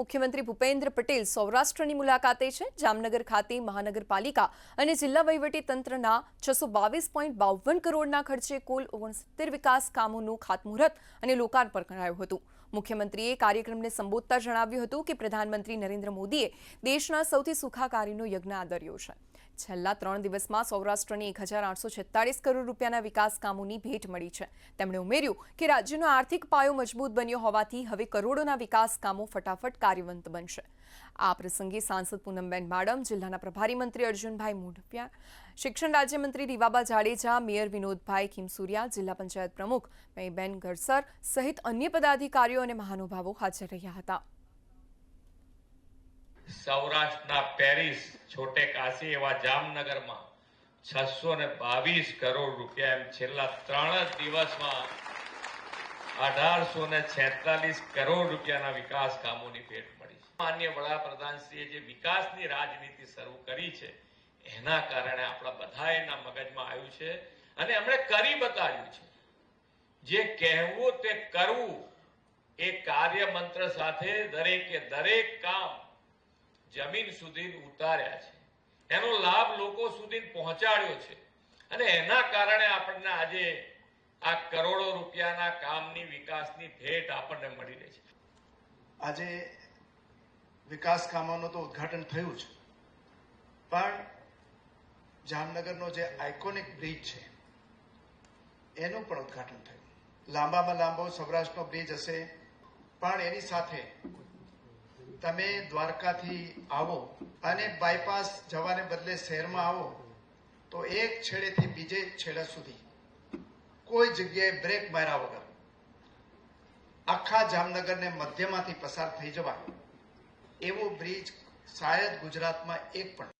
મુખ્યમંત્રી ભૂપેન્દ્ર પટેલ સૌરાષ્ટ્રની મુલાકાતે છે। જામનગર ખાતે મહાનગરપાલિકા અને જિલ્લા વહીવટી તંત્રના 622.52 કરોડના ખર્ચે કુલ 69 વિકાસ કામોનું ખાતમુહૂર્ત અને લોકાર્પણ કરાયું હતું। મુખ્યમંત્રીએ કાર્યક્રમને સંબોધતા જણાવ્યું હતું કે પ્રધાનમંત્રી નરેન્દ્ર મોદીએ દેશના સૌથી સુખાકારીનો યજ્ઞ આદર્યો છે। છેલ્લા 3 દિવસમાં સૌરાષ્ટ્રને 1846 કરોડ રૂપિયાના વિકાસ કામોની ભેટ મળી છે। તેમણે ઉમેર્યું કે રાજ્યનો આર્થિક પાયો મજબૂત બન્યો હોવાથી હવે કરોડોના વિકાસ કામો ફટાફટ કાર્યવંત બનશે। આ પ્રસંગે સાંસદ પૂનમબેન માડમ, જિલ્લાના પ્રભારી મંત્રી અર્જુનભાઈ મોઢવાડિયા, શિક્ષણ રાજ્યમંત્રી રીવાબા જાડેજા, મેયર વિનોદભાઈ ખીમસુરિયા, જિલ્લા પંચાયત પ્રમુખ મહીબેન ગરસર સહિત અન્ય પદાધિકારીઓ અને મહાનુભાવો હાજર રહ્યા હતા। સૌરાષ્ટ્રના પેરિસ છોટે કાશી એવા જામનગરમાં 622 કરોડ રૂપિયા એમ છેલ્લા 3 દિવસમાં 1846 કરોડ રૂપિયાના વિકાસ કામોની ભેટ મળી છે। માનનીય વડાપ્રધાનશ્રીએ જે વિકાસની રાજનીતિ શરૂ કરી છે એના કારણે આપણા બધાના મગજમાં આવ્યું છે અને એમણે કરી બતાવ્યું છે। જે કહેવું તે કરવું એ કાર્ય મંત્ર સાથે દરેકે દરેક કામ જમીન સુધી ઉતાર્યા છે, એનો લાભ લોકો સુધી પહોંચાડ્યો છે અને એના કારણે આપણને આજે આ કરોડો રૂપિયાના કામની વિકાસની ભેટ આપણને મળી રહી છે। આજે વિકાસ કામોનું તો ઉદ્ઘાટન થયું છે, પણ જામનગરનો જે આઇકોનિક બ્રિજ છે એનું પણ ઉદ્ઘાટન થયું। લાંબામાં લાંબો સૌરાષ્ટ્રનો બ્રિજ હશે, પણ એની સાથે તમે દ્વારકાથી આવો અને બાયપાસ જવાને બદલે શહેરમાં આવો તો એક છેડેથી બીજે છેડા સુધી કોઈ જગ્યાએ બ્રેક માર્યા વગર આખા જામનગરને મધ્યમાંથી પસાર થઈ જવાય એવો બ્રિજ શાયદ ગુજરાતમાં એક પણ